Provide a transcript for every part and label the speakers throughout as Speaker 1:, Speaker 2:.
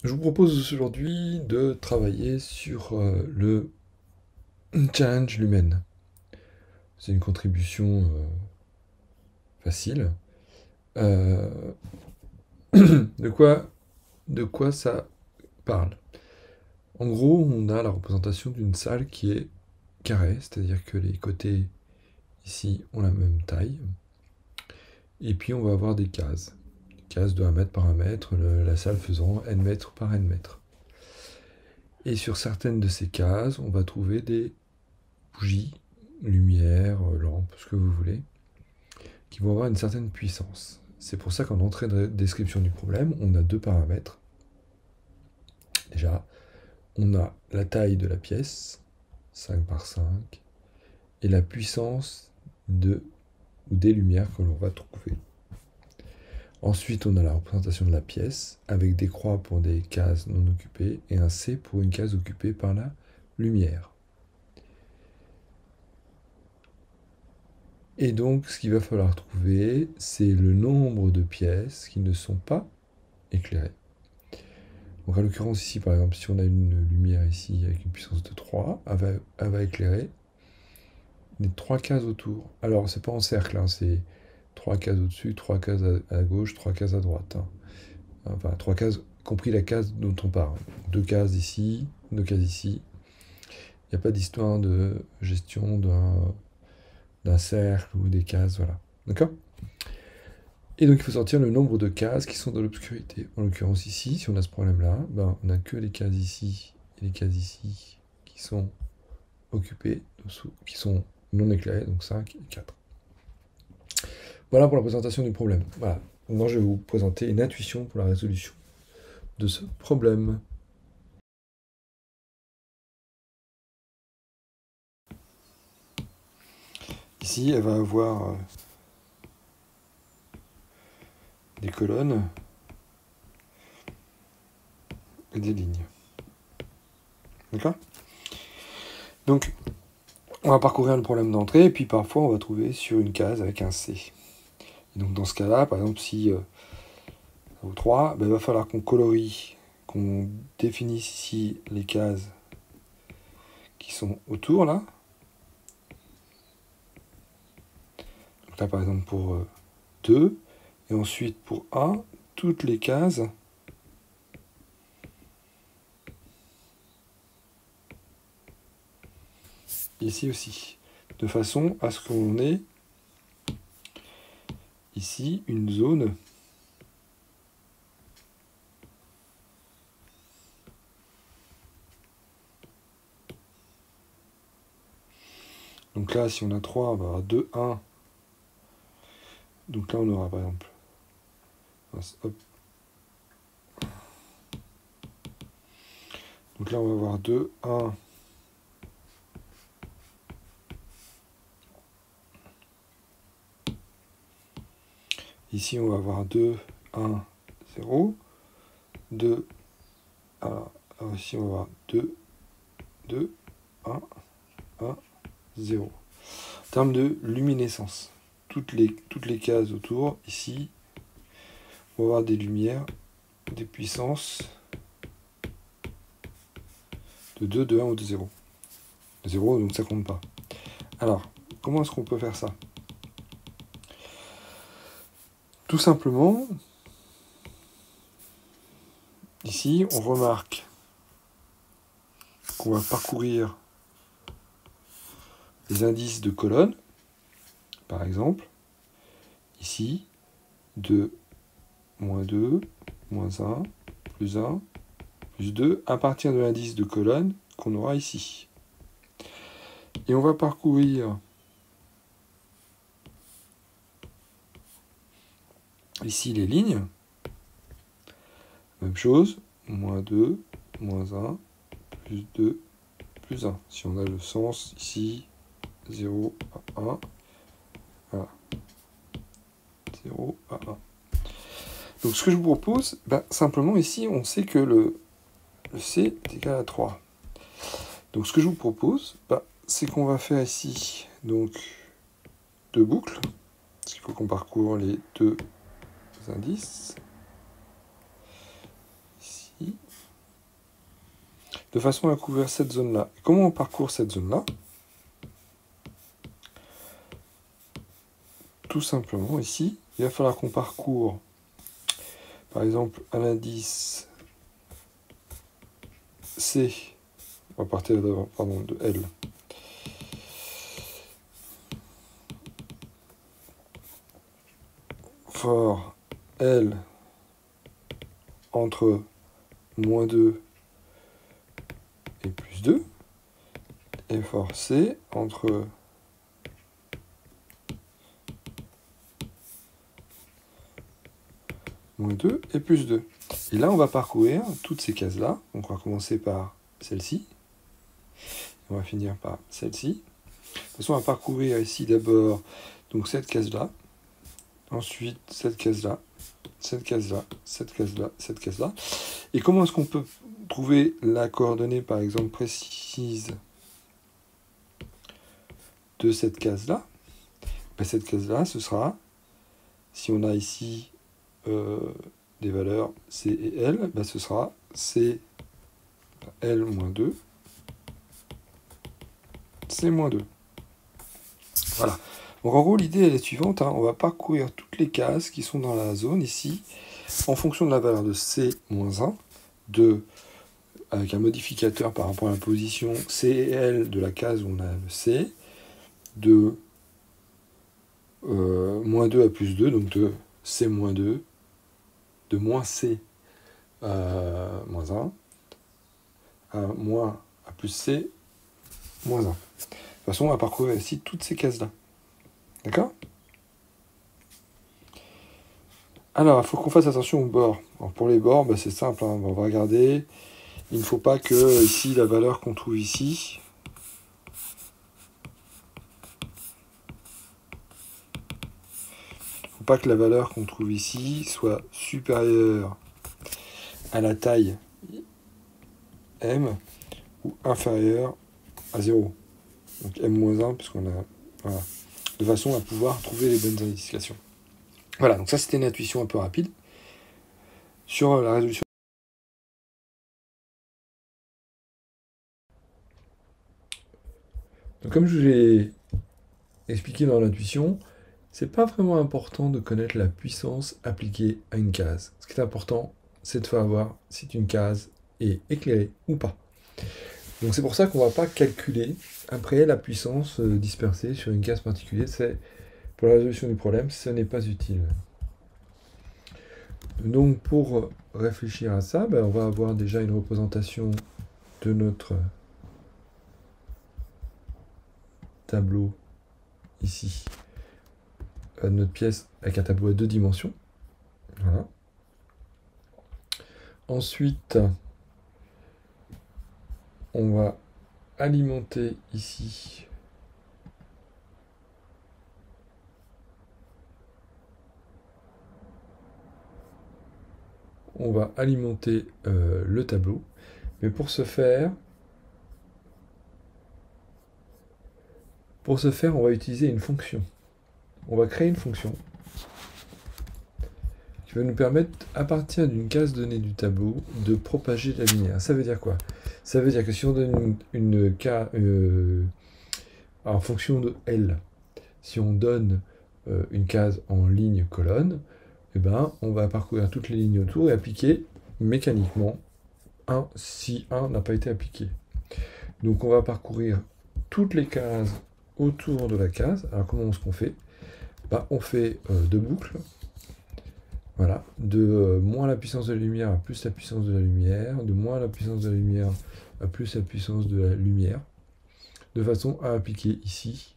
Speaker 1: Je vous propose aujourd'hui de travailler sur le challenge Lumen. C'est une contribution facile. Euh, de quoi ça parle? En gros, on a la représentation d'une salle qui est carrée, c'est-à-dire que les côtés ici ont la même taille. Et puis on va avoir des cases. Cases de 1 mètre par 1 mètre, la salle faisant n mètres par n mètres. Et sur certaines de ces cases, on va trouver des bougies, lumière, lampes, ce que vous voulez, qui vont avoir une certaine puissance. C'est pour ça qu'en entrée de description du problème, on a deux paramètres. Déjà, on a la taille de la pièce, 5 par 5, et la puissance de ou des lumières que l'on va trouver. Ensuite, on a la représentation de la pièce, avec des croix pour des cases non occupées, et un C pour une case occupée par la lumière. Et donc, ce qu'il va falloir trouver, c'est le nombre de pièces qui ne sont pas éclairées. Donc, en l'occurrence, ici, par exemple, si on a une lumière ici avec une puissance de 3, elle va éclairer les 3 cases autour. Alors, c'est pas en cercle, hein, c'est 3 cases au-dessus, 3 cases à gauche, 3 cases à droite. Hein. Enfin, 3 cases, compris la case dont on parle. 2 cases ici, 2 cases ici. Il n'y a pas d'histoire de gestion d'un cercle ou des cases, voilà. D'accord ? Et donc il faut sortir le nombre de cases qui sont dans l'obscurité. En l'occurrence ici, si on a ce problème-là, ben, on n'a que les cases ici et les cases ici qui sont occupées, qui sont non éclairées, donc 5 et 4. Voilà pour la présentation du problème. Voilà. Maintenant, je vais vous présenter une intuition pour la résolution de ce problème. Ici, elle va avoir des colonnes et des lignes. D'accord ? Donc, on va parcourir le problème d'entrée, et puis parfois on va trouver sur une case avec un C. Et donc dans ce cas-là, par exemple, si au 3, ben, il va falloir qu'on colorie, qu'on définisse ici les cases qui sont autour, là. Donc là, par exemple, pour 2, et ensuite pour 1, toutes les cases ici aussi, de façon à ce qu'on ait ici une zone donc là, si on a 3, on va avoir 2, 1. Donc là, on aura par exemple... Hop. Donc là, on va avoir 2, 1. Ici, on va avoir 2, 1, 0. 2. Alors ici, on va avoir 2, 2, 1, 1, 0. En termes de luminescence, toutes les cases autour, ici, on va avoir des lumières, des puissances de 2, de 1 ou de 0. 0, donc ça compte pas. Alors, comment est-ce qu'on peut faire ça? Tout simplement, ici, on remarque qu'on va parcourir les indices de colonnes, par exemple, ici, 2, moins 2, moins 1, plus 1, plus 2, à partir de l'indice de colonne qu'on aura ici. Et on va parcourir ici les lignes. Même chose, moins 2, moins 1, plus 2, plus 1. Si on a le sens ici, 0 à 1, voilà. 0 à 1. Donc ce que je vous propose, simplement ici, on sait que le C est égal à 3. Donc ce que je vous propose, c'est qu'on va faire ici donc 2 boucles, parce qu'il faut qu'on parcourt les 2 indices. Ici, de façon à couvrir cette zone-là. Comment on parcourt cette zone-là? Tout simplement, ici, il va falloir qu'on parcourt, par exemple, un indice C, on va partir d'abord, pardon, de L. For L entre moins 2 et plus 2, et for C entre moins 2 et plus 2. Et là, on va parcourir toutes ces cases-là. Donc, on va commencer par celle-ci. On va finir par celle-ci. De toute façon, on va parcourir ici d'abord donc cette case-là. Ensuite, cette case-là. Cette case-là. Cette case-là. Cette case-là. Et comment est-ce qu'on peut trouver la coordonnée, par exemple, précise de cette case-là? Ben, cette case-là, ce sera, si on a ici des valeurs C et L, ben, ce sera C, L moins 2, C moins 2. Voilà. Donc en gros, l'idée elle est suivante, hein. On va parcourir toutes les cases qui sont dans la zone ici, en fonction de la valeur de C moins 1, avec un modificateur par rapport à la position C et L de la case où on a le C, de moins 2 à plus 2, donc de C moins 2, de moins C moins 1, à plus C moins 1. De toute façon, on va parcourir ici toutes ces cases-là. D'accord? Alors, il faut qu'on fasse attention aux bords. Alors, pour les bords, bah, c'est simple, hein. On va regarder. Il ne faut pas que ici la valeur qu'on trouve ici, pas que la valeur qu'on trouve ici soit supérieure à la taille m ou inférieure à 0. Donc m-1, puisqu'on a... Voilà. De façon à pouvoir trouver les bonnes indications. Voilà, donc ça c'était une intuition un peu rapide sur la résolution. Donc comme je vous l'ai expliqué dans l'intuition, c'est pas vraiment important de connaître la puissance appliquée à une case. Ce qui est important, c'est de savoir si une case est éclairée ou pas. Donc c'est pour ça qu'on ne va pas calculer après la puissance dispersée sur une case particulière. C'est pour la résolution du problème, ce n'est pas utile. Donc pour réfléchir à ça, on va avoir déjà une représentation de notre tableau ici, notre pièce avec un tableau à 2 dimensions. Voilà. Ensuite, on va alimenter ici le tableau. Mais pour ce faire, on va utiliser une fonction. On va créer une fonction qui va nous permettre, à partir d'une case donnée du tableau, de propager la lumière. Ça veut dire quoi? Ça veut dire que si on donne en fonction de L, si on donne une case en ligne colonne, eh ben, on va parcourir toutes les lignes autour et appliquer mécaniquement 1 si 1 n'a pas été appliqué. Donc on va parcourir toutes les cases autour de la case. Alors comment est-ce qu'on fait? On fait 2 boucles. Voilà, de moins la puissance de la lumière à plus la puissance de la lumière, de moins la puissance de la lumière à plus la puissance de la lumière, de façon à appliquer ici,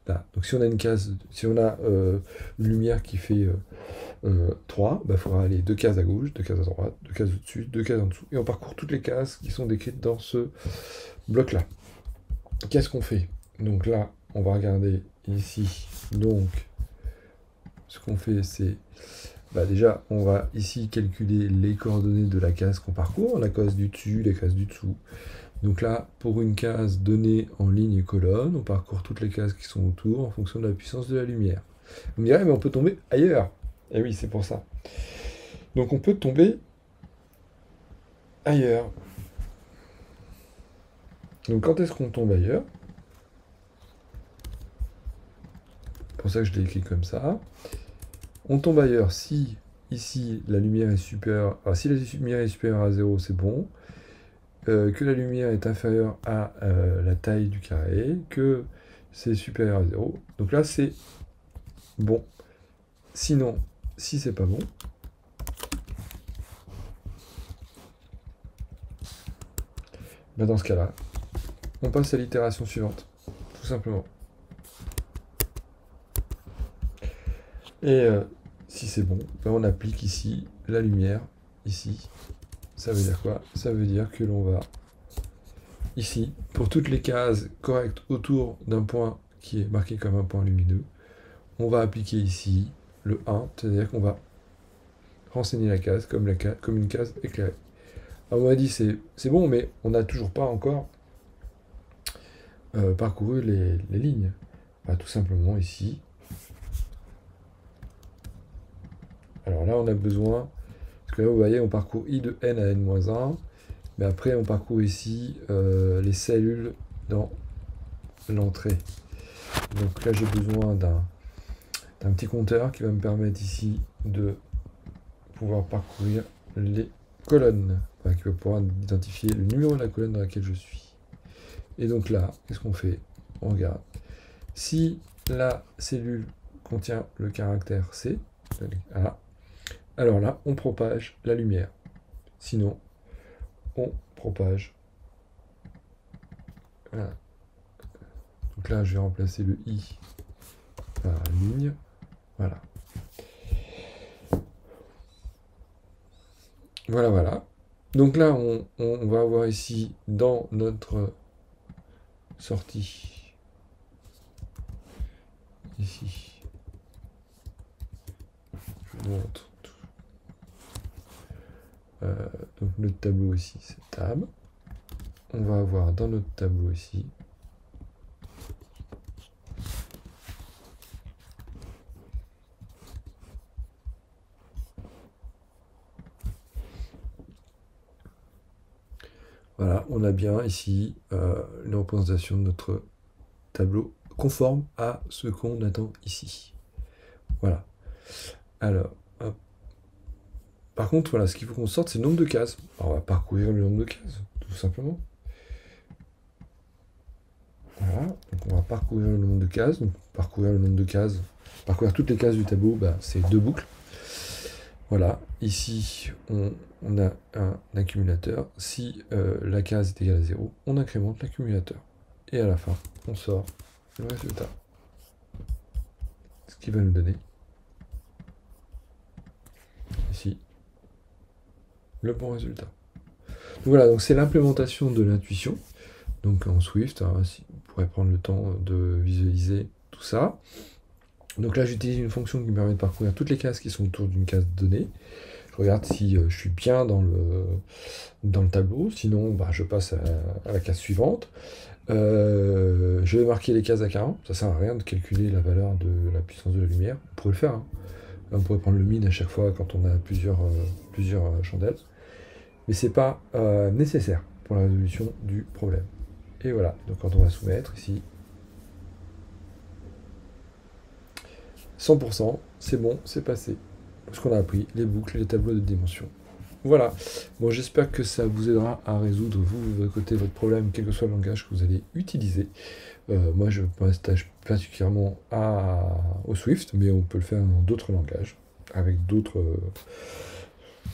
Speaker 1: là. Donc si on a une case, si on a une lumière qui fait 3, il faudra aller 2 cases à gauche, 2 cases à droite, 2 cases au-dessus, 2 cases en dessous, et on parcourt toutes les cases qui sont décrites dans ce bloc-là. Qu'est-ce qu'on fait? Donc là, on va regarder ici, donc ce qu'on fait c'est... déjà, on va ici calculer les coordonnées de la case qu'on parcourt, la case du dessus, les cases du dessous. Donc là, pour une case donnée en ligne et colonne, on parcourt toutes les cases qui sont autour en fonction de la puissance de la lumière. Vous me direz, mais on peut tomber ailleurs. Eh oui, c'est pour ça. Donc on peut tomber ailleurs. Donc quand est-ce qu'on tombe ailleurs? C'est pour ça que je l'ai écrit comme ça. On tombe ailleurs si ici la lumière est supérieure. Alors, si la lumière est supérieure à 0, c'est bon. Que la lumière est inférieure à la taille du carré, que c'est supérieur à 0. Donc là, c'est bon. Sinon, si c'est pas bon, ben dans ce cas-là, on passe à l'itération suivante, tout simplement. Et si c'est bon, ben on applique ici la lumière, ici. Ça veut dire quoi? Ça veut dire que l'on va, ici, pour toutes les cases correctes autour d'un point qui est marqué comme un point lumineux, on va appliquer ici le 1, c'est-à-dire qu'on va renseigner la case comme une case éclairée. Alors on m'a dit c'est bon, mais on n'a toujours pas encore parcouru les lignes. Bah, tout simplement ici. Alors là on a besoin, parce que là vous voyez on parcourt i de n à n-1, mais après on parcourt ici les cellules dans l'entrée. Donc là j'ai besoin d'un petit compteur qui va me permettre ici de pouvoir parcourir les colonnes, enfin, qui va pouvoir identifier le numéro de la colonne dans laquelle je suis. Et donc là, qu'est-ce qu'on fait? On regarde. Si la cellule contient le caractère C, alors là, on propage la lumière. Sinon, on propage. Voilà. Donc là, je vais remplacer le I par ligne. Voilà. Voilà, voilà. Donc là, on va avoir ici, dans notre sortie, ici, je vous montre. Donc notre tableau ici, c'est tab. On va avoir dans notre tableau ici, voilà, on a bien ici une représentation de notre tableau conforme à ce qu'on attend ici. Voilà. Alors, hop. Par contre, voilà, ce qu'il faut qu'on sorte, c'est le nombre de cases. Alors, on va parcourir le nombre de cases, tout simplement. Voilà, donc on va parcourir le nombre de cases. Donc, parcourir toutes les cases du tableau, bah, c'est 2 boucles. Voilà, ici, on a un accumulateur. Si la case est égale à 0, on incrémente l'accumulateur. Et à la fin, on sort le résultat. Ce qui va nous donner, ici, le bon résultat. Donc voilà, donc c'est l'implémentation de l'intuition. Donc en Swift, hein, vous pourrez prendre le temps de visualiser tout ça. Donc là, j'utilise une fonction qui me permet de parcourir toutes les cases qui sont autour d'une case donnée. Je regarde si je suis bien dans le tableau, sinon bah, je passe à la case suivante. Je vais marquer les cases à 40, ça sert à rien de calculer la valeur de la puissance de la lumière. On pourrait le faire, hein. Là, on pourrait prendre le min à chaque fois quand on a plusieurs chandelles. Mais c'est pas nécessaire pour la résolution du problème. Et voilà, donc quand on va soumettre ici, 100%, c'est bon, c'est passé. Parce qu'on a appris les boucles, les tableaux de dimension. Voilà. Bon, j'espère que ça vous aidera à résoudre, vous, de votre côté, votre problème, quel que soit le langage que vous allez utiliser. Moi, je m'attache particulièrement au Swift, mais on peut le faire dans d'autres langages, avec d'autres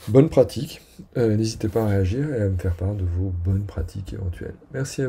Speaker 1: bonnes pratiques. N'hésitez pas à réagir et à me faire part de vos bonnes pratiques éventuelles. Merci à vous.